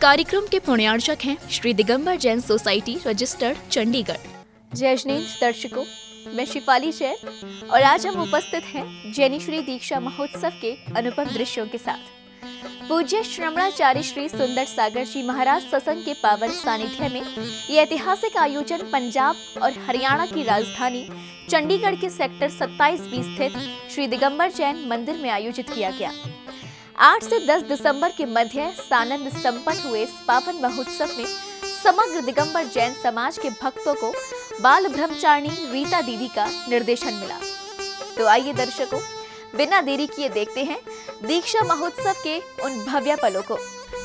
कार्यक्रम के पुण्यार्चक हैं श्री दिगंबर जैन सोसाइटी रजिस्टर्ड चंडीगढ़। जय जिनेंद्र दर्शकों, मैं शिफाली जैन और आज हम उपस्थित हैं जैनेश्वरी दीक्षा महोत्सव के अनुपम दृश्यों के साथ। पूज्य श्रमणाचार्य श्री सुंदर सागर जी महाराज सत्संग के पावन सानिध्य में ये ऐतिहासिक आयोजन पंजाब और हरियाणा की राजधानी चंडीगढ़ के सेक्टर 27B स्थित श्री दिगंबर जैन मंदिर में आयोजित किया गया। 8 से 10 दिसंबर के मध्य सानंद संपन्न हुए इस पावन महोत्सव में समग्र दिगंबर जैन समाज के भक्तों को बाल ब्रह्मचारिणी रीता दीदी का निर्देशन मिला। तो आइए दर्शकों, बिना देरी किए देखते हैं दीक्षा महोत्सव के उन भव्य पलों को।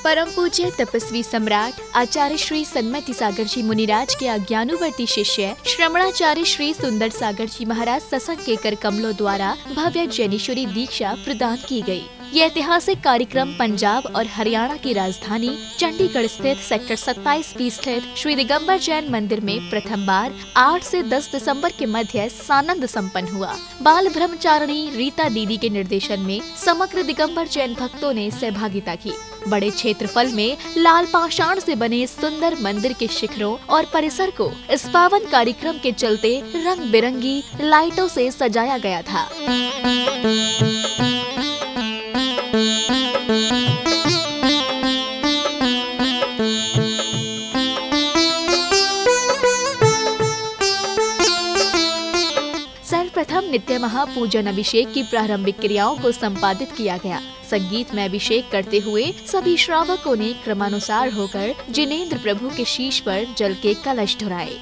परम पूज्य तपस्वी सम्राट आचार्य श्री सन्मति सागर जी मुनिराज के अज्ञानुवर्ती शिष्य श्रमणाचार्य श्री सुंदर सागर जी महाराज सत्संग के कर कमलों द्वारा भव्य जैनेश्वरी दीक्षा प्रदान की गई। ये ऐतिहासिक कार्यक्रम पंजाब और हरियाणा की राजधानी चंडीगढ़ स्थित सेक्टर 27B स्थित श्री दिगंबर जैन मंदिर में प्रथम बार 8 से 10 दिसंबर के मध्य सानंद संपन्न हुआ। बाल ब्रह्मचारिणी रीता दीदी के निर्देशन में समग्र दिगंबर जैन भक्तों ने सहभागिता की। बड़े क्षेत्रफल में लाल पाषाण से बने सुंदर मंदिर के शिखरों और परिसर को इस पावन कार्यक्रम के चलते रंग बिरंगी लाइटों से सजाया गया था। सर्वप्रथम नित्य महापूजन अभिषेक की प्रारंभिक क्रियाओं को संपादित किया गया। संगीत में अभिषेक करते हुए सभी श्रावकों ने क्रमानुसार होकर जिनेंद्र प्रभु के शीश पर जल के कलश ढुराए।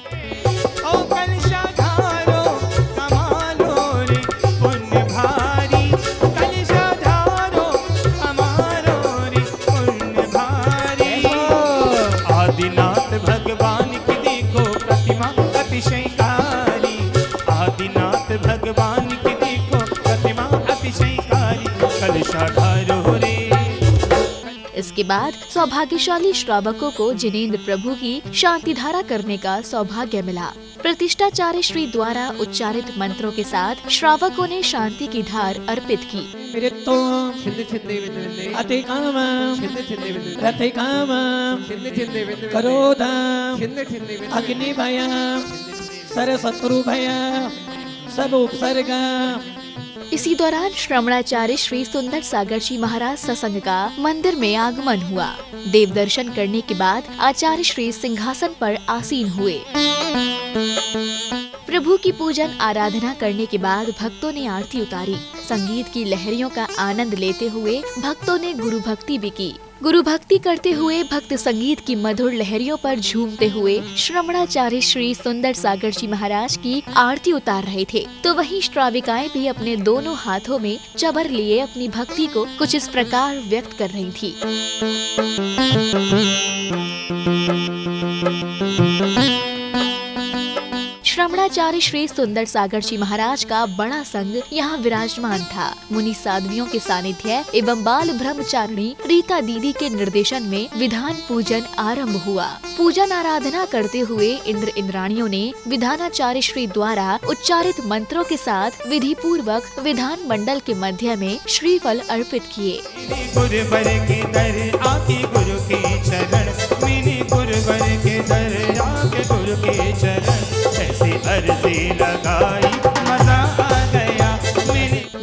इसके बाद सौभाग्यशाली श्रावकों को जिनेंद्र प्रभु की शांति धारा करने का सौभाग्य मिला। प्रतिष्ठाचार्य श्री द्वारा उच्चारित मंत्रों के साथ श्रावकों ने शांति की धार अर्पित की। अग्नि भय सरशत्रु भय सब उपसर्ग। इसी दौरान श्रमणाचार्य श्री सुंदर सागर जी महाराज सत्संग का मंदिर में आगमन हुआ। देव दर्शन करने के बाद आचार्य श्री सिंहासन पर आसीन हुए। प्रभु की पूजन आराधना करने के बाद भक्तों ने आरती उतारी। संगीत की लहरियों का आनंद लेते हुए भक्तों ने गुरु भक्ति भी की। गुरु भक्ति करते हुए भक्त संगीत की मधुर लहरियों पर झूमते हुए श्रमणाचार्य श्री सुंदर सागर जी महाराज की आरती उतार रहे थे। तो वहीं श्राविकाएं भी अपने दोनों हाथों में चबर लिए अपनी भक्ति को कुछ इस प्रकार व्यक्त कर रही थी। श्रमणाचार्य श्री सुंदर सागर जी महाराज का बड़ा संग यहाँ विराजमान था। मुनि साध्वियों के सानिध्य एवं बाल ब्रह्मचारिणी रीता दीदी के निर्देशन में विधान पूजन आरंभ हुआ। पूजन आराधना करते हुए इंद्र इंद्राणियों ने विधानाचार्य श्री द्वारा उच्चारित मंत्रों के साथ विधि पूर्वक विधान मंडल के मध्य में श्रीफल अर्पित किए।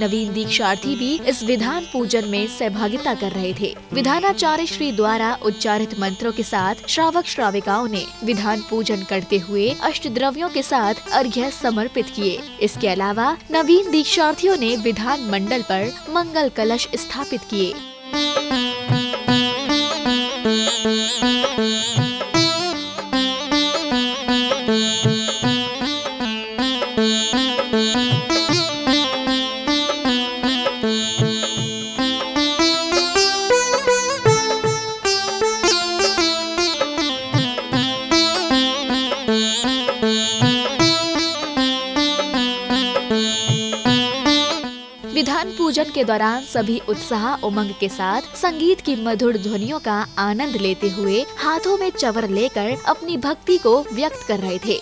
नवीन दीक्षार्थी भी इस विधान पूजन में सहभागिता कर रहे थे। विधानाचार्य श्री द्वारा उच्चारित मंत्रों के साथ श्रावक श्राविकाओं ने विधान पूजन करते हुए अष्टद्रव्यों के साथ अर्घ्य समर्पित किए। इसके अलावा नवीन दीक्षार्थियों ने विधान मंडल पर मंगल कलश स्थापित किए। विधान पूजन के दौरान सभी उत्साह उमंग के साथ संगीत की मधुर ध्वनियों का आनंद लेते हुए हाथों में चवर लेकर अपनी भक्ति को व्यक्त कर रहे थे।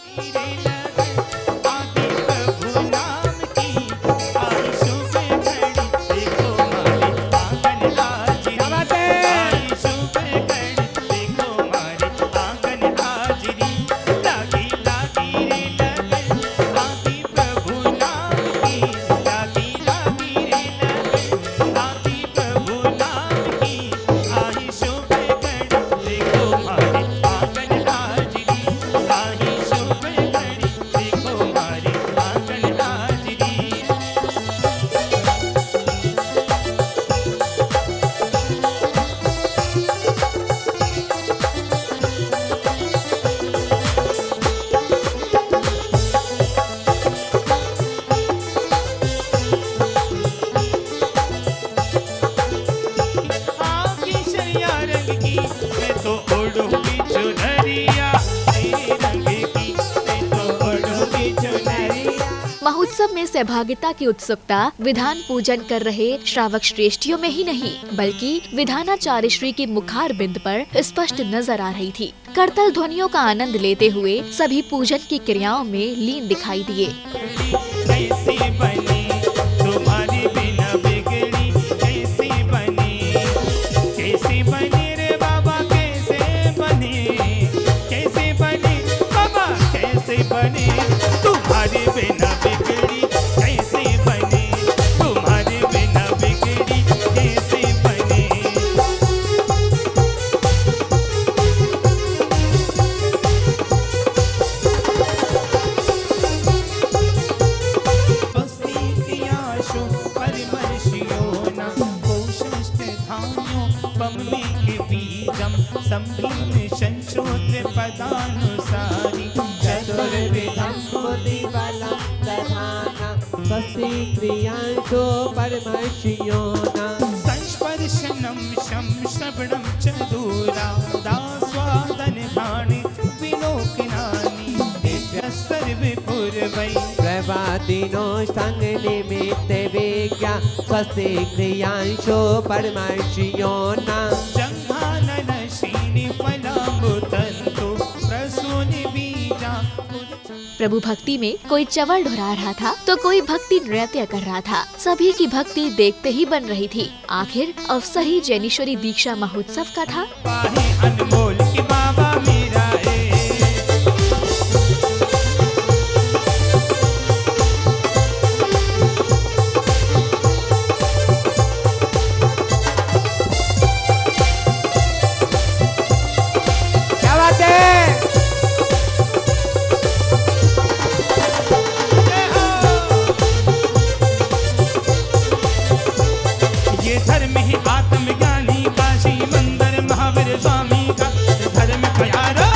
उत्सव में सहभागिता की उत्सुकता विधान पूजन कर रहे श्रावक श्रेष्ठियों में ही नहीं बल्कि विधानाचार्य श्री के मुखार बिंद पर स्पष्ट नजर आ रही थी। करतल ध्वनियों का आनंद लेते हुए सभी पूजन की क्रियाओं में लीन दिखाई दिए। संस्पर्शनम शम श्रवणम चदूरा दास्वादन घाणि विलोकनानि दिव्यस्तर्विपुरवै प्रभादिनो संग निमित्त विज्ञा स्वस्ति क्रियांशो परमर्षियो न जंघानन श्रीनि फलामुतन्तु प्रसूनि बीजा। प्रभु भक्ति में कोई चवल ढुरा रहा था तो कोई भक्ति नृत्य कर रहा था। सभी की भक्ति देखते ही बन रही थी। आखिर अवसर ही जैनेश्वरी दीक्षा महोत्सव का था। अनमोल की बाबा मेरा क्या बात है। धर्म ही आत्मज्ञानी काशी मंदिर महावीर स्वामी का धर्म कयारो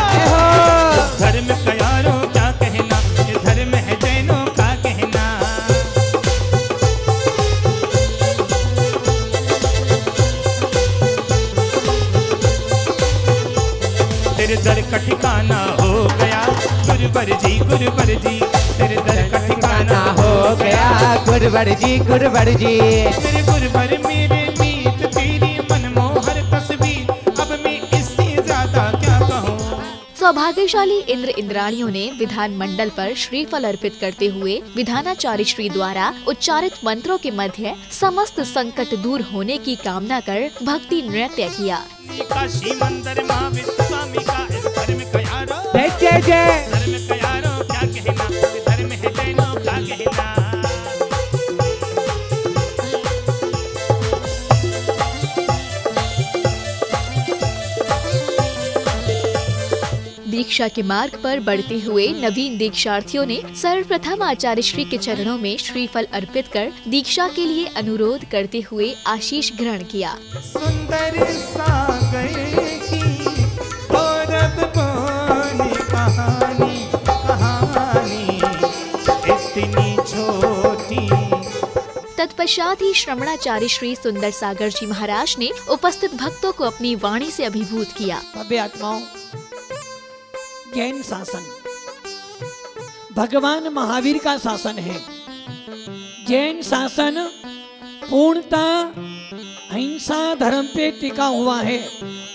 क्या कहना, ये धर्म है जैनों का कहना। तेरे दर का ठिकाना हो गया गुरुवर जी तेरे दर का ठिकाना हो गया गुरुवर जी मेरे गुरुवर मेरे मीत तेरी मनमोहर तस्वीर, अब मैं इससे ज्यादा क्या कहूँ। सौभाग्यशाली इंद्र इंद्राणियों ने विधान मंडल पर श्रीफल अर्पित करते हुए विधानाचार्य श्री द्वारा उच्चारित मंत्रों के मध्य समस्त संकट दूर होने की कामना कर भक्ति नृत्य किया। काशी मंदिर महावीर स्वामी का धर्म कयारो जय जय धर्म कयारो क्या कहना, धर्म है जैनों का कहना। दीक्षा के मार्ग पर बढ़ते हुए नवीन दीक्षार्थियों ने सर्वप्रथम आचार्य श्री के चरणों में श्रीफल अर्पित कर दीक्षा के लिए अनुरोध करते हुए आशीष ग्रहण किया। सुंदर सागर की गौरव बोनी कहानी इतनी छोटी। तत्पश्चात ही श्रमणाचार्य श्री सुंदर सागर जी महाराज ने उपस्थित भक्तों को अपनी वाणी से अभिभूत किया। भव्य आत्माओं, जैन शासन भगवान महावीर का शासन है। जैन शासन पूर्णतः अहिंसा धर्म पे टिका हुआ है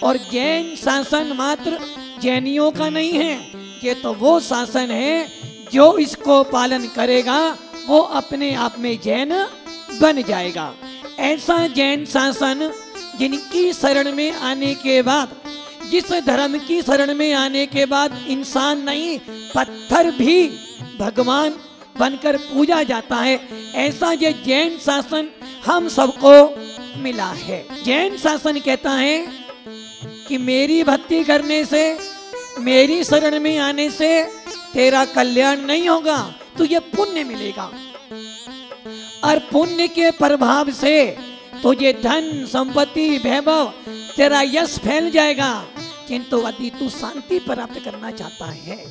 और जैन शासन मात्र जैनियों का नहीं है, ये तो वो शासन है जो इसको पालन करेगा वो अपने आप में जैन बन जाएगा। ऐसा जैन शासन जिनकी शरण में आने के बाद, जिस धर्म की शरण में आने के बाद इंसान नहीं पत्थर भी भगवान बनकर पूजा जाता है, ऐसा ये जैन शासन हम सबको मिला है। जैन शासन कहता है कि मेरी भक्ति करने से, मेरी शरण में आने से तेरा कल्याण नहीं होगा, तुझे पुण्य मिलेगा और पुण्य के प्रभाव से तुझे धन संपत्ति वैभव तेरा यश फैल जाएगा। किंतु यदि तू शांति प्राप्त करना चाहता है,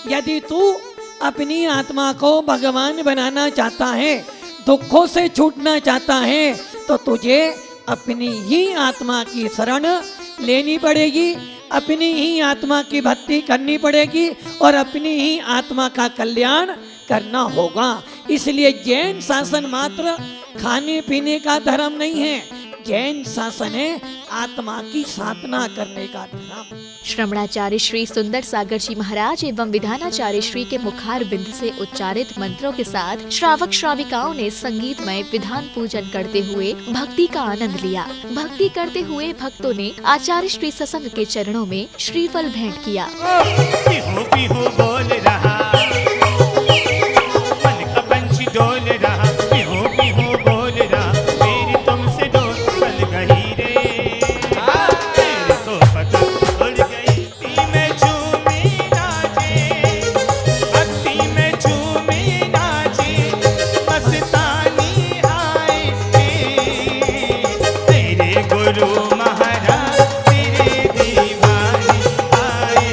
यदि तू अपनी आत्मा को भगवान बनाना चाहता है, दुखों से छूटना चाहता है, तो तुझे अपनी ही आत्मा की शरण लेनी पड़ेगी, अपनी ही आत्मा की भक्ति करनी पड़ेगी और अपनी ही आत्मा का कल्याण करना होगा। इसलिए जैन शासन मात्र खाने पीने का धर्म नहीं है, जैन शासन है आत्मा की साधना करने का धर्म। श्रमणाचार्य श्री सुंदर सागर जी महाराज एवं विधानाचार्य श्री के मुखार बिंद से उच्चारित मंत्रों के साथ श्रावक श्राविकाओं ने संगीतमय विधान पूजन करते हुए भक्ति का आनंद लिया। भक्ति करते हुए भक्तों ने आचार्य श्री ससंग के चरणों में श्रीफल भेंट किया। पिहो पिहो बोल रहा, मन का पंछी डोल रहा, पिहो पिहो बोल रहा, मेरी तुमसे डोल बन गई रे, मेरे तो पतंग उड़ गई। भक्ति में झूमी नाचे, भक्ति में झूमी नाचे, मस्तानी आए तेरे गुरु महाराज तेरे दीवाने आए।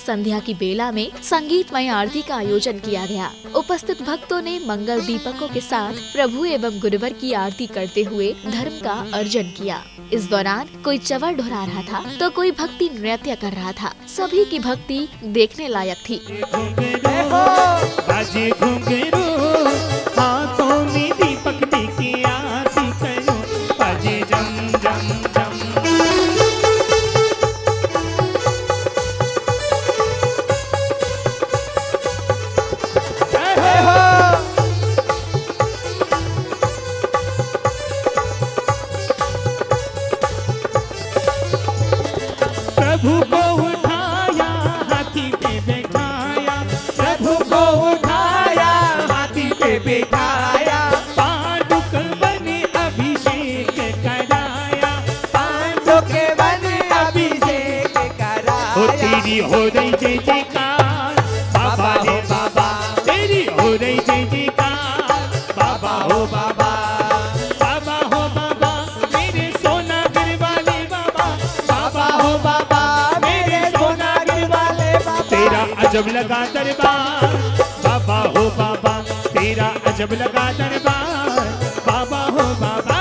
संध्या की बेला में संगीतमय आरती का आयोजन किया गया। उपस्थित भक्तों ने मंगल दीपकों के साथ प्रभु एवं गुरुवर की आरती करते हुए धर्म का अर्जन किया। इस दौरान कोई चवर ढुरा रहा था तो कोई भक्ति नृत्य कर रहा था। सभी की भक्ति देखने लायक थी। बाजे घुंघरू, हाथों में दीपक टिकी आरती करो, बाजे जम जम जम। प्रभु को उठाया हाथी पे बैठाया, प्रभु को उठाया हाथी पे बैठाया, पांडुक बने अभिषेक कराया, पांडुक बने अभिषेक कराया। ओ तेरी हो रही जय जयकार बाबा हो बाबा, तेरी हो रही जय जयकार बाबा हो बाबा, बाबा हो बाबा मेरे सोनागर वाले बाबा, बाबा हो बाबा मेरे सोनागर वाले बाबा, तेरा अजब लगा दरबार बाबा हो बाबा, तेरा अजब लगा दरबार बाबा हो बाबा।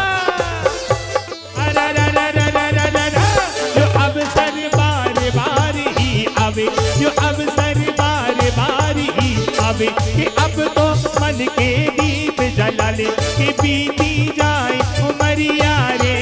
जो अवसर बार बार ही आवे, जो अवसर बार बार ही आवे, कि अब तो मन के दीप जला ले, कि बीती जाए उमरिया रे।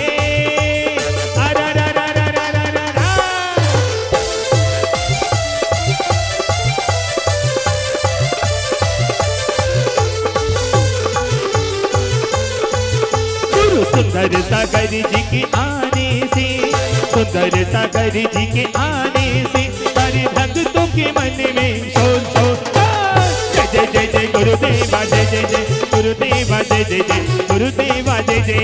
गुरु सुंदर सागर जी के आने से, सुंदर सागर जी के आने से, सारे भक्तों के मन में शोर शोर, जय जय जय गुरुदेवा, जय जय जय गुरुदेवा, जय जय जय गुरुदेवा, जय जय।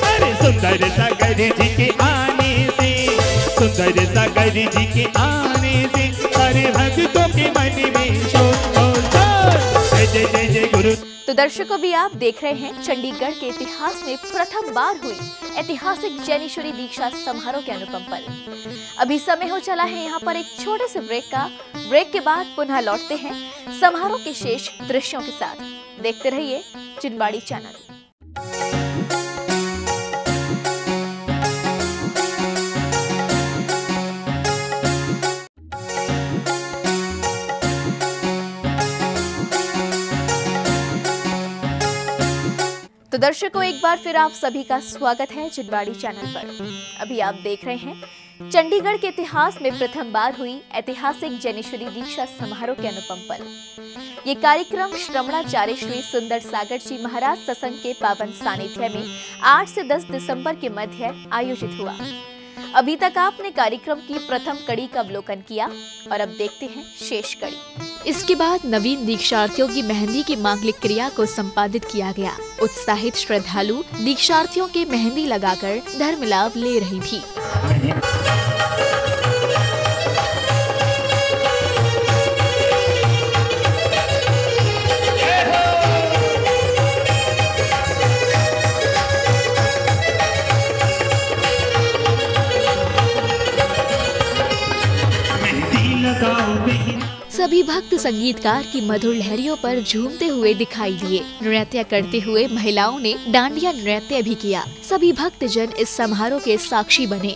अरे सुंदर सागर जी के आने से, सुंदर सागर जी के आने से, सारे भक्तों के मन में शोर शोर शोर, जय जय जय जय गुरु। तो दर्शकों भी आप देख रहे हैं चंडीगढ़ के इतिहास में प्रथम बार हुई ऐतिहासिक जैनेश्वरी दीक्षा समारोह के अनुपम पल। अभी समय हो चला है यहाँ पर एक छोटे से ब्रेक का। ब्रेक के बाद पुनः लौटते हैं समारोह के शेष दृश्यों के साथ। देखते रहिए चिनबाड़ी चैनल। तो दर्शकों एक बार फिर आप सभी का स्वागत है चिनबाड़ी चैनल पर। अभी आप देख रहे हैं चंडीगढ़ के इतिहास में प्रथम बार हुई ऐतिहासिक जैनेश्वरी दीक्षा समारोह के अनुपम पल। ये कार्यक्रम श्रमणाचार्य श्री सुंदर सागर जी महाराज सत्संग के पावन सानिध्य में 8 से 10 दिसंबर के मध्य आयोजित हुआ। अभी तक आपने कार्यक्रम की प्रथम कड़ी का अवलोकन किया और अब देखते हैं शेष कड़ी। इसके बाद नवीन दीक्षार्थियों की मेहंदी की मांगलिक क्रिया को संपादित किया गया। उत्साहित श्रद्धालु दीक्षार्थियों के मेहंदी लगाकर धर्म लाभ ले रही थी। सभी भक्त संगीतकार की मधुर लहरियों पर झूमते हुए दिखाई दिए। नृत्य करते हुए महिलाओं ने डांडिया नृत्य भी किया। सभी भक्तजन इस समारोह के साक्षी बने।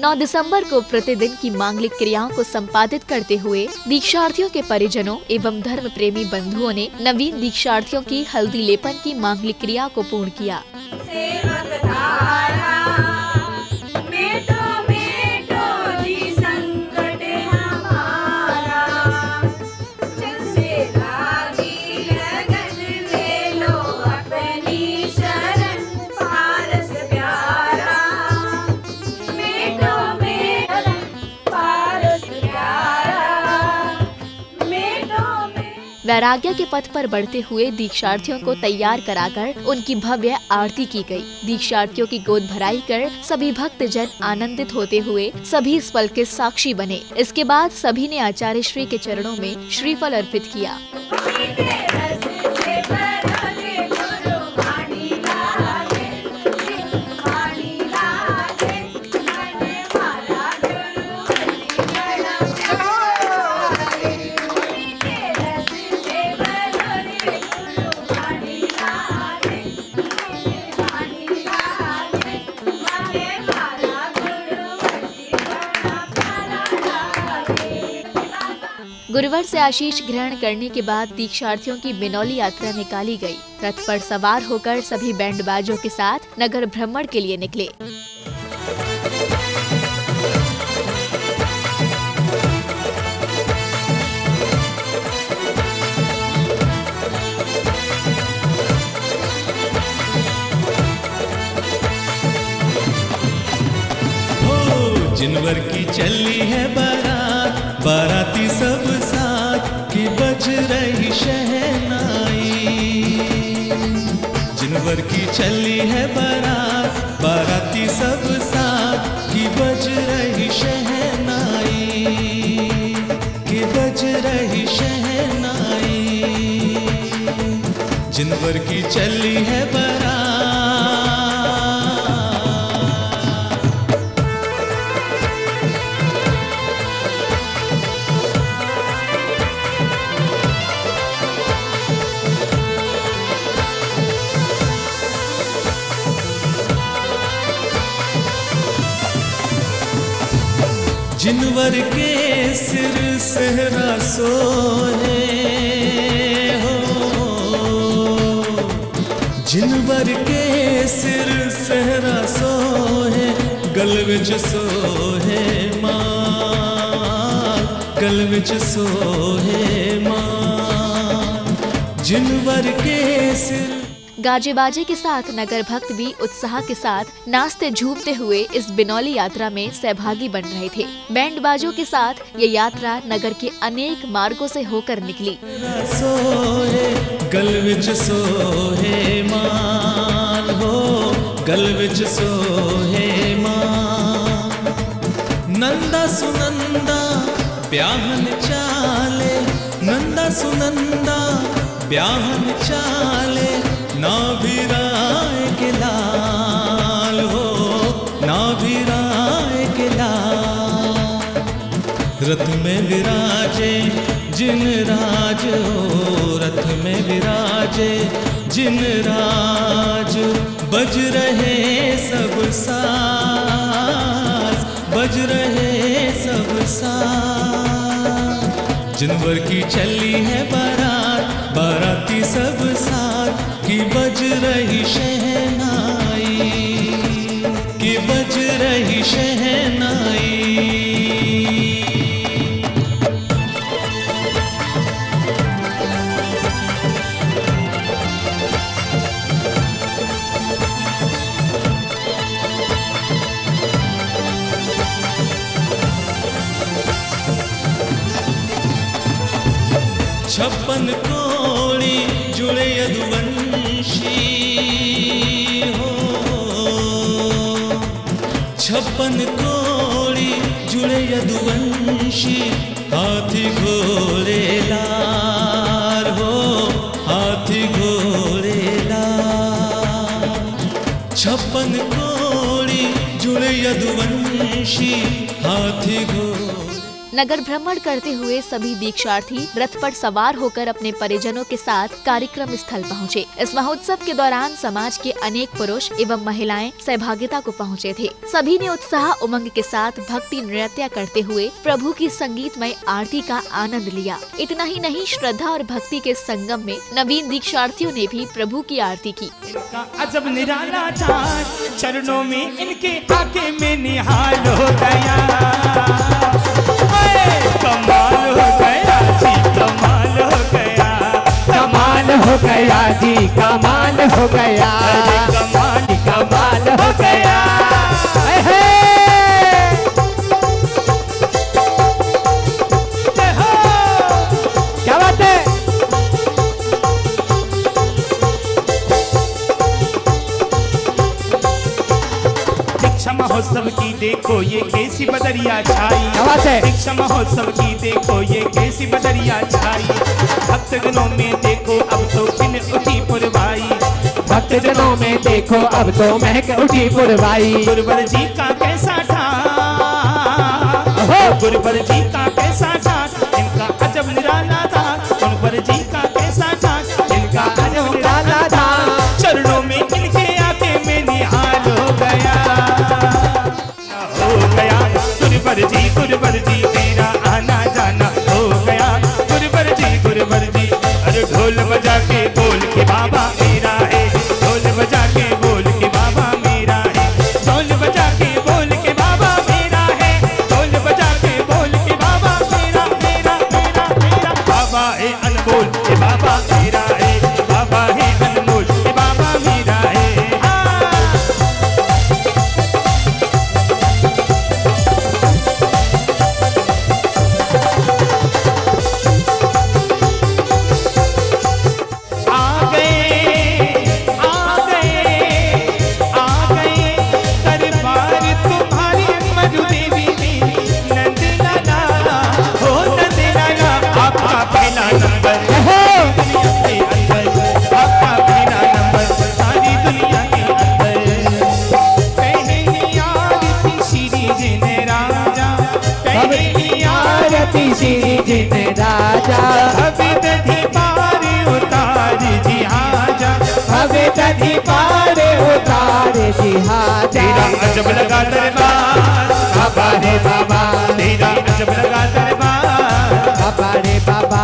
9 दिसंबर को प्रतिदिन की मांगलिक क्रियाओं को संपादित करते हुए दीक्षार्थियों के परिजनों एवं धर्म प्रेमी बंधुओं ने नवीन दीक्षार्थियों की हल्दी लेपन की मांगलिक क्रिया को पूर्ण किया। वैराग्य के पथ पर बढ़ते हुए दीक्षार्थियों को तैयार कराकर उनकी भव्य आरती की गई। दीक्षार्थियों की गोद भराई कर सभी भक्तजन आनंदित होते हुए सभी इस पल के साक्षी बने। इसके बाद सभी ने आचार्य श्री के चरणों में श्रीफल अर्पित किया। गुरुवर से आशीष ग्रहण करने के बाद दीक्षार्थियों की बिनौली यात्रा निकाली गई। रथ पर सवार होकर सभी बैंड बाजों के साथ नगर भ्रमण के लिए निकले। जिनवर की चली है बारात, बाराती सब साथ की बज रही शहनाई। जिनवर की चली है बारात, बाराती सब साथ की बज रही शहनाई, की बज रही शहनाई। जिनवर की चली है बारात। जिनवर के सिर सहरा सोहे हो, जिनवर के सिर सहरा सोहे, गल विच सोहे माल, गल विच सोहे माल। जिनवर के सिर। गाजे बाजे के साथ नगर भक्त भी उत्साह के साथ नाचते झूमते हुए इस बिनौली यात्रा में सहभागी बन रहे थे। बैंड बाजों के साथ ये यात्रा नगर के अनेक मार्गों से होकर निकली। गल विच सोहे माल हो, गल विच सोहे माल। नंदा सुनंदा ब्याहन चाले, नंदा सुनंदा ब्याहन चाले। ना भी राय के लाल हो, ना भी राय के लाल। रथ में विराजे जिन राज हो, रथ में विराजे जिन राज। बज रहे सब साज, बज रहे सब साज। जिनवर की चली है बारात, बाराती सब साथ की बज रही शहनाई, की बज रही शहनाई। छप्पन कोड़ी जुड़े यदुवंशी हो, छप्पन कोड़ी जुड़े यदुवंशी। हाथी घोड़े लाल हो, हाथी घोड़े लाल। छप्पन कोड़ी जुड़े यदुवंशी, हाथी घोड़े। नगर भ्रमण करते हुए सभी दीक्षार्थी रथ पर सवार होकर अपने परिजनों के साथ कार्यक्रम स्थल पहुँचे। इस महोत्सव के दौरान समाज के अनेक पुरुष एवं महिलाएं सहभागिता को पहुँचे थे। सभी ने उत्साह उमंग के साथ भक्ति नृत्य करते हुए प्रभु की संगीतमय आरती का आनंद लिया। इतना ही नहीं, श्रद्धा और भक्ति के संगम में नवीन दीक्षार्थियों ने भी प्रभु की आरती की। इनका अजब निराला चाँद चरणों में इनके आगे में निहाल हो गया। कमाल हो गया जी, कमाल हो गया, कमाल हो गया जी, कमाल हो गया, कमाल कमाल हो गया। क्या बात है। दीक्षा महोत्सव की देखो ये कैसी बदरिया छाई। क्या बात है। दीक्षा महोत्सव की देखो ये कैसी बदरिया छाई। भक्तजनों में देखो अब तो खिल उठी पुरवाई। भक्तजनों में देखो अब तो महक उठी पुरवाई। गुरुवर जी का कैसा था, गुरुवर जी का कैसा था, इनका अजब निराला था। गुरुवर जी का कैसा था, इनका अजब निराला था। चरणों में इनके आके में निहाल हो गया, हो गया। गुरुवर जी तेरा आना जाना हो गया। गुरुवर जी अरे ढोल बजा के बोल के बाबा मेरा है। ढोल बजा के बोल के बाबा मेरा है। ढोल बजा के बोल के बाबा मेरा है। ढोल बजा के बोल के बाबा मेरा मेरा मेरा मेरा बाबा है अनमोल के बाबा मेरा है। बाबा है अनमोल के बाबा मेरा है। राजा अभी दधी पार उतार जी आजा। अभी दधी पार उतार जी आजा। तेरा अजब लगा दरबार बाबा रे बाबा। तेरा अजब लगा दरबार बाबा रे बाबा।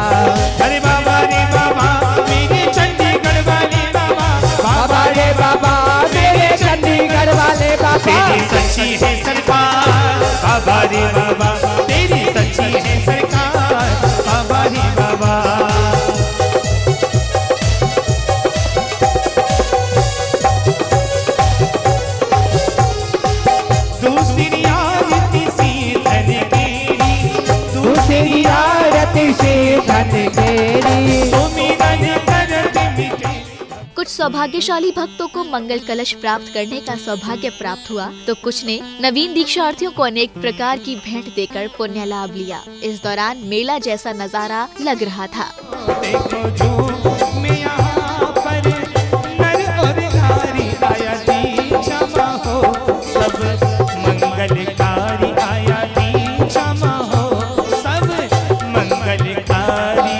अरे बाबा रे बाबा मेरे चंडीगढ़ वाले बाबा। बाबा रे बाबा मेरे चंडीगढ़ वाले बाबा। तेरी सच्ची है सरकार बाबा रे बाबा। तेरी सच्ची है सरकार बाबा रे बाबा। दूसरी आरती से धन केरी। दूसरी आरती से धन केरी। सुमिरन करत मिटे। कुछ सौभाग्यशाली भक्तों को मंगल कलश प्राप्त करने का सौभाग्य प्राप्त हुआ, तो कुछ ने नवीन दीक्षार्थियों को अनेक प्रकार की भेंट देकर पुण्य लाभ लिया। इस दौरान मेला जैसा नजारा लग रहा था। देखो जो मैं यहाँ पर नर और नारी आया दीक्षा हो। सब मंगलकारी आया दीक्षा हो। सब मंगलकारी।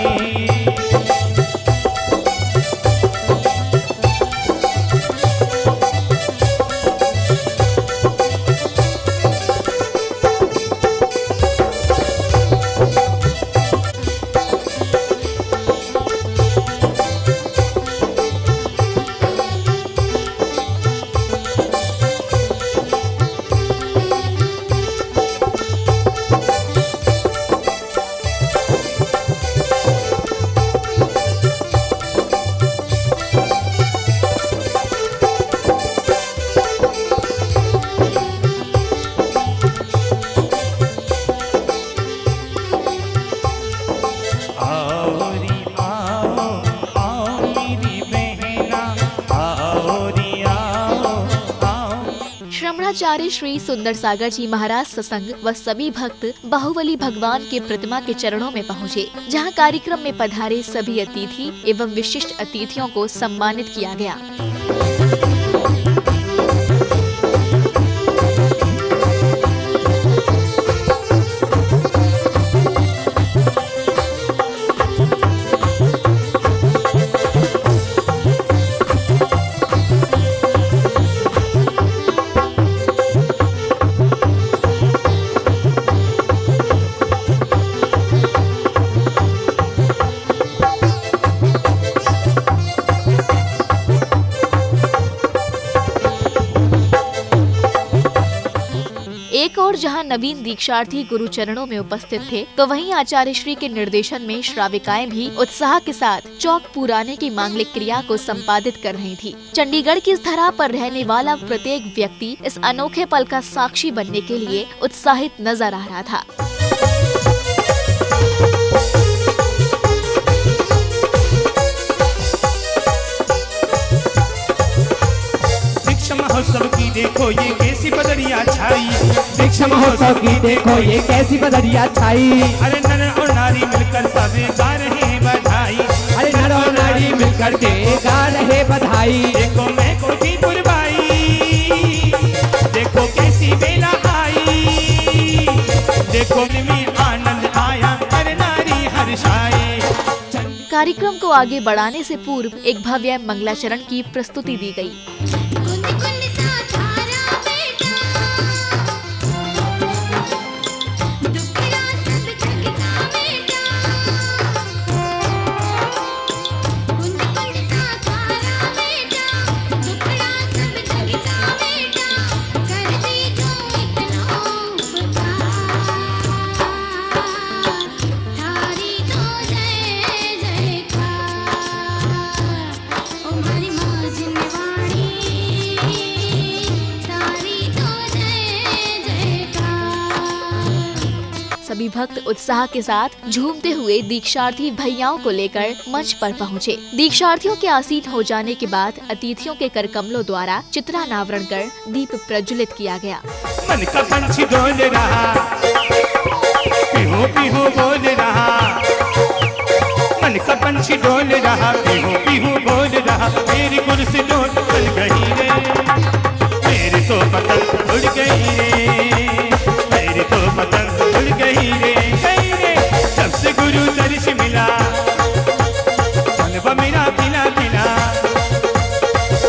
श्रमणाचार्य श्री सुंदर सागर जी महाराज सत्संग व सभी भक्त बाहुबली भगवान के प्रतिमा के चरणों में पहुँचे, जहाँ कार्यक्रम में पधारे सभी अतिथि एवं विशिष्ट अतिथियों को सम्मानित किया गया। एक और जहां नवीन दीक्षार्थी गुरु चरणों में उपस्थित थे, तो वहीं आचार्य श्री के निर्देशन में श्राविकाएं भी उत्साह के साथ चौक पुराने की मांगलिक क्रिया को संपादित कर रही थी। चंडीगढ़ की इस धरा पर रहने वाला प्रत्येक व्यक्ति इस अनोखे पल का साक्षी बनने के लिए उत्साहित नजर आ रहा था। महोत्सव की देखो ये कैसी बदरिया छाई, दीक्षा महोत्सव की देखो ये कैसी बदरिया छाई। अरे नर और नारी मिलकर सब गा रहे हैं बधाई, अरे नर और नारी मिलकर के गा रहे बधाई। देखो मैं कोठी पुरवाई, देखो कैसी बेला आई, देखो में आनंद आया, हर नारी हर्षाए। कार्यक्रम को आगे बढ़ाने से पूर्व एक भव्य मंगलाचरण की प्रस्तुति दी गई। सभी भक्त उत्साह के साथ झूमते हुए दीक्षार्थी भैयाओं को लेकर मंच पर पहुँचे। दीक्षार्थियों के आसीन हो जाने के बाद अतिथियों के करकमलों द्वारा चित्रानावरण कर दीप प्रज्वलित किया गया। मन का पंछी डोल रहा, पीहू पीहू बोल रहा, मन का पंछी डोल रहा, पीहू पीहू बोल रहा। मेरी कुर्सी डोल बन गई रे, मेरी तो पतंग उड़ गई रे, मेरी तो पतंग उड़ गई रे, गई रे। जब से गुरु दर्श मिला मन मेरा खिला खिला,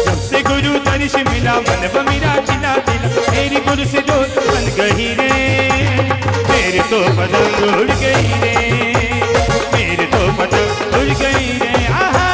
जब से गुरु दर्श मिला मन मेरा खिला खिला। मेरी कुर्सी डोल बन गई रे, मेरी तो पतंग उड़ गई रे, मेरी तो पतंग उड़ गई रे। आहा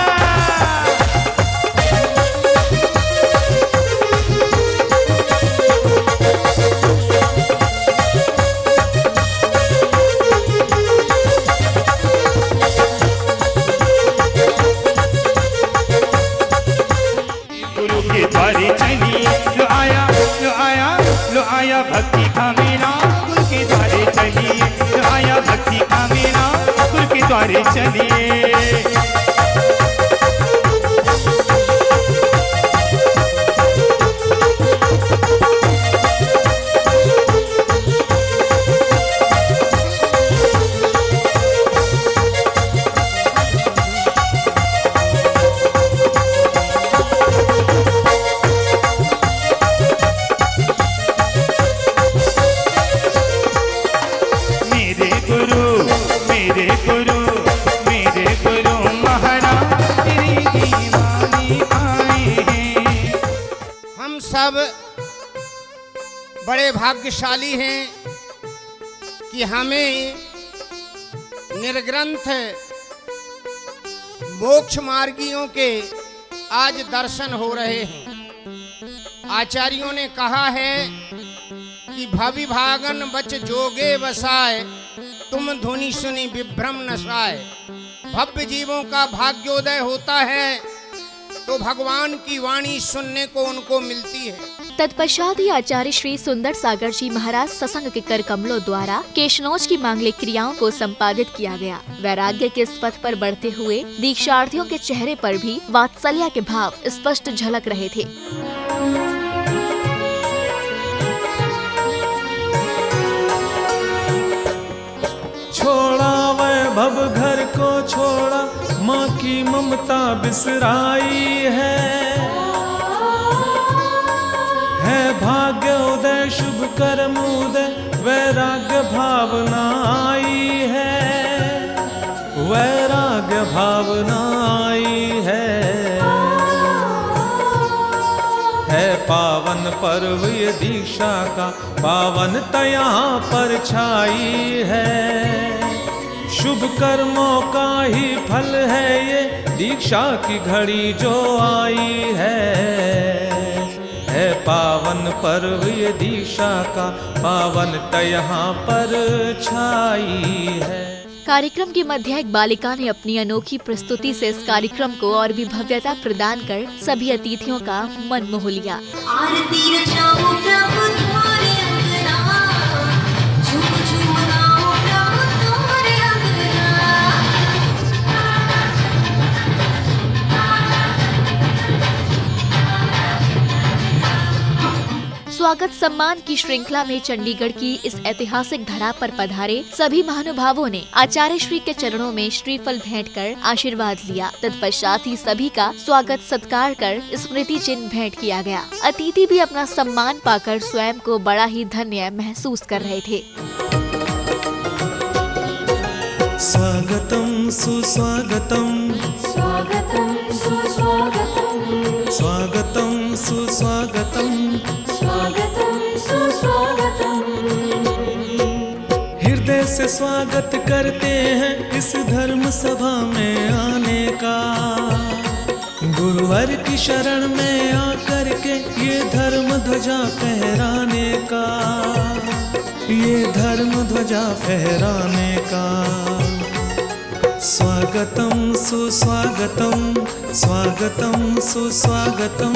द्वारे चली लो आया लो आया लो आया भक्ति का मेरा, गुरु के द्वारे चलिए लो आया भक्ति का मेरा, गुरु के द्वारे चलिए। सब बड़े भाग्यशाली हैं कि हमें निर्ग्रंथ मोक्ष मार्गियों के आज दर्शन हो रहे हैं। आचार्यों ने कहा है कि भविभागन बच जोगे बसाए, तुम धुनि सुनी विभ्रम नसाए। भव्य जीवों का भाग्योदय होता है तो भगवान की वाणी सुनने को उनको मिलती है। तत्पश्चात ही आचार्य श्री सुंदर सागर जी महाराज सत्संग के कर कमलों द्वारा केशनोज की मांगलिक क्रियाओं को संपादित किया गया। वैराग्य के इस पथ पर बढ़ते हुए दीक्षार्थियों के चेहरे पर भी वात्सल्य के भाव स्पष्ट झलक रहे थे। छोड़ा वैभव घर को छोड़ा, माँ की ममता बिसराई है भाग्य उदय शुभ कर्म उदय, वैराग्य भावना आई है, वैराग्य भावना आई है पावन पर्व ये दीक्षा का, पावनता यहाँ पर छाई है। शुभ कर्मों का ही फल है ये दीक्षा की घड़ी जो आई है है पावन पर्व ये दीक्षा का, पावनता यहाँ पर छाई है। कार्यक्रम के मध्य एक बालिका ने अपनी अनोखी प्रस्तुति से इस कार्यक्रम को और भी भव्यता प्रदान कर सभी अतिथियों का मन मोह लिया। आरती रचाओ प्रभु तुम्हारे अंगना, झूम झूम गाओ प्रभु तुम्हारे अंगना। स्वागत सम्मान की श्रृंखला में चंडीगढ़ की इस ऐतिहासिक धरा पर पधारे सभी महानुभावों ने आचार्य श्री के चरणों में श्रीफल भेंट कर आशीर्वाद लिया। तत्पश्चात ही सभी का स्वागत सत्कार कर स्मृति चिन्ह भेंट किया गया। अतिथि भी अपना सम्मान पाकर स्वयं को बड़ा ही धन्य महसूस कर रहे थे। स्वागतम सुस्वागतम, स्वागतम सुस्वागतम, स्वागतम सुस्वागतम, स्वागतम सुस्वागतम। हृदय से स्वागत करते हैं इस धर्म सभा में आने का। गुरुवर की शरण में आकर के ये धर्म ध्वजा फहराने का, ये धर्म ध्वजा फहराने का। स्वागतम सुस्वागतम, स्वागतम सुस्वागतम।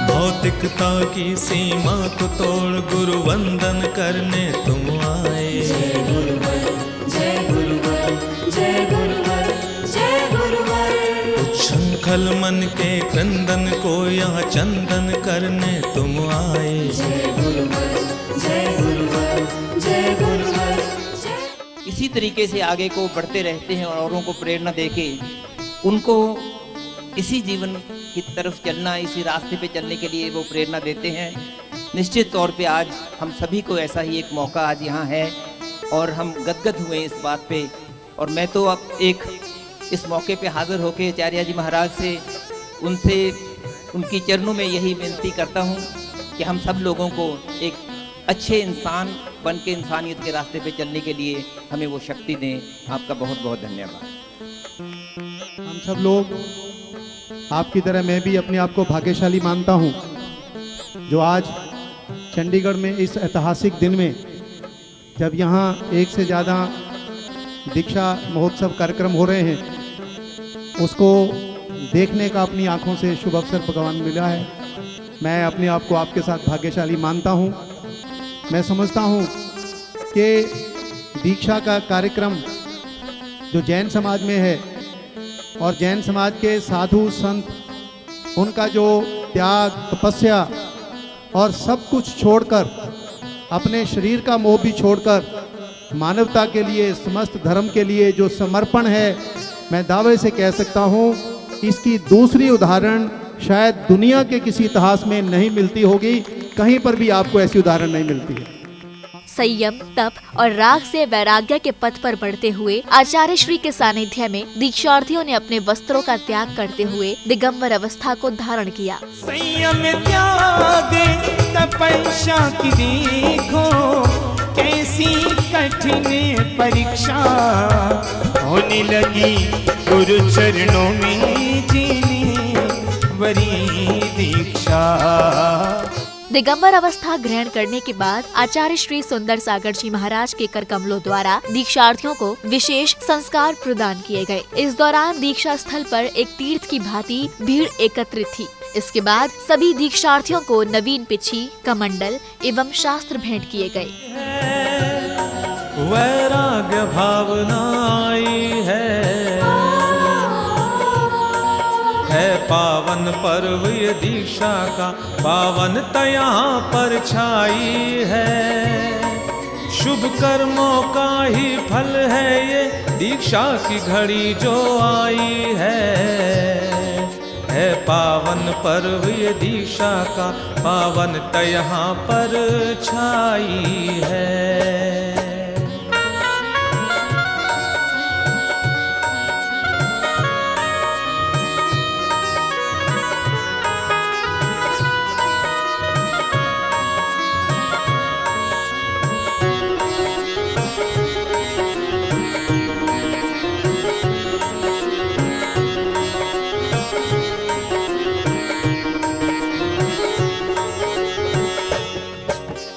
भौतिकता की सीमा को तोड़ गुरु वंदन करने तुम आए। जय गुरुवर, जय गुरुवर, जय गुरुवर, जय गुरुवर। उच्छृंखल मन के क्रंदन को यहाँ चंदन करने तुम आए। जय गुरुवर, जय गुरुवर, जय गुरुवर। इसी तरीके से आगे को बढ़ते रहते हैं और औरों को प्रेरणा देके उनको इसी जीवन की तरफ चलना, इसी रास्ते पे चलने के लिए वो प्रेरणा देते हैं। निश्चित तौर पे आज हम सभी को ऐसा ही एक मौका आज यहाँ है और हम गदगद हुए इस बात पे। और मैं तो अब एक इस मौके पे हाजिर होके आचार्य जी महाराज से उनसे उनकी चरणों में यही विनती करता हूँ कि हम सब लोगों को एक अच्छे इंसान बन के इंसानियत के रास्ते पे चलने के लिए हमें वो शक्ति दें। आपका बहुत बहुत धन्यवाद। हम सब लोग आपकी तरह मैं भी अपने आप को भाग्यशाली मानता हूं जो आज चंडीगढ़ में इस ऐतिहासिक दिन में जब यहाँ एक से ज़्यादा दीक्षा महोत्सव कार्यक्रम हो रहे हैं उसको देखने का अपनी आंखों से शुभ अवसर भगवान मिला है। मैं अपने आप को आपके साथ भाग्यशाली मानता हूँ। मैं समझता हूँ कि दीक्षा का कार्यक्रम जो जैन समाज में है और जैन समाज के साधु संत उनका जो त्याग तपस्या और सब कुछ छोड़कर अपने शरीर का मोह भी छोड़कर मानवता के लिए समस्त धर्म के लिए जो समर्पण है, मैं दावे से कह सकता हूँ इसकी दूसरी उदाहरण शायद दुनिया के किसी इतिहास में नहीं मिलती होगी। कहीं पर भी आपको ऐसी उदाहरण नहीं मिलती है। संयम, तप और राग से वैराग्य के पथ पर बढ़ते हुए आचार्य श्री के सानिध्य में दीक्षार्थियों ने अपने वस्त्रों का त्याग करते हुए दिगंबर अवस्था को धारण किया। संयम त्याग तपस्या की देखो कैसी कठिन परीक्षा होने लगी गुरु चरणों में जीने वरी दीक्षा। दिगंबर अवस्था ग्रहण करने के बाद आचार्य श्री सुंदर सागर जी महाराज के कर कमलों द्वारा दीक्षार्थियों को विशेष संस्कार प्रदान किए गए। इस दौरान दीक्षा स्थल पर एक तीर्थ की भांति भीड़ एकत्रित थी। इसके बाद सभी दीक्षार्थियों को नवीन पिछी, कमंडल एवं शास्त्र भेंट किए गए। वैराग्य भावना आई है पावन पर्व ये दीक्षा का, पावनता यहाँ पर छाई है। शुभ कर्मों का ही फल है ये दीक्षा की घड़ी जो आई है है पावन पर्व ये दीक्षा का, पावनता यहाँ पर छाई है।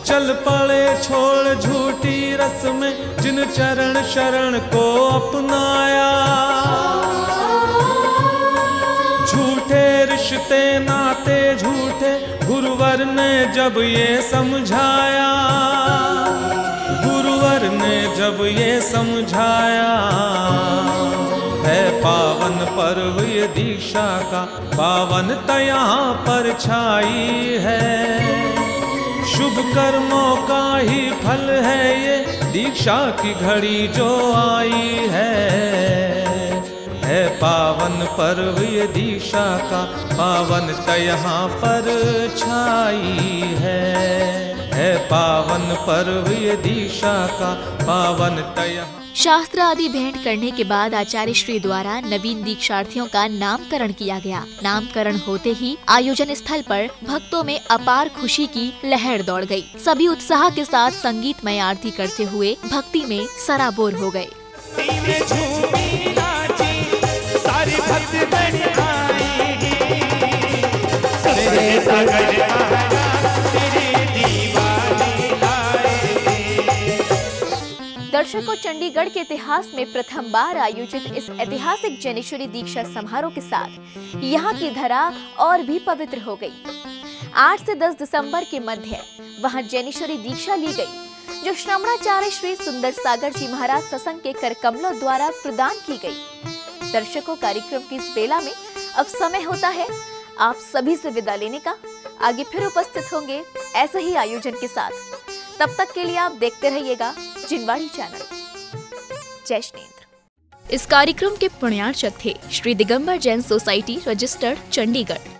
चल पड़े छोड़ झूठी रस में, जिन चरण शरण को अपनाया, झूठे रिश्ते नाते झूठे गुरुवर ने जब ये समझाया, गुरुवर ने जब ये समझाया, है पावन पर्व ये दीक्षा का, पावनता यहाँ पर छाई है। शुभ कर्मों का ही फल है ये दीक्षा की घड़ी जो आई है पावन पर्व ये दीक्षा का, पावनता यहाँ पर छाई है पावन पर्व ये दीक्षा का, पावनता यहाँ। शास्त्र आदि भेंट करने के बाद आचार्य श्री द्वारा नवीन दीक्षार्थियों का नामकरण किया गया। नामकरण होते ही आयोजन स्थल पर भक्तों में अपार खुशी की लहर दौड़ गई। सभी उत्साह के साथ संगीतमय आरती करते हुए भक्ति में सराबोर हो गए। दर्शकों, चंडीगढ़ के इतिहास में प्रथम बार आयोजित इस ऐतिहासिक जैनेश्वरी दीक्षा समारोह के साथ यहाँ की धरा और भी पवित्र हो गई। 8 से 10 दिसंबर के मध्य वहाँ जैनेश्वरी दीक्षा ली गई, जो श्रमणाचार्य श्री सुंदर सागर जी महाराज सत्संग के कर कमलों द्वारा प्रदान की गई। दर्शकों, कार्यक्रम की इस बेला में अब समय होता है आप सभी से विदा लेने का। आगे फिर उपस्थित होंगे ऐसे ही आयोजन के साथ। तब तक के लिए आप देखते रहिएगा जिनवाड़ी चैनल। जय श्रीन्द्र। इस कार्यक्रम के पुण्यार्चक थे श्री दिगंबर जैन सोसाइटी, रजिस्टर्ड, चंडीगढ़।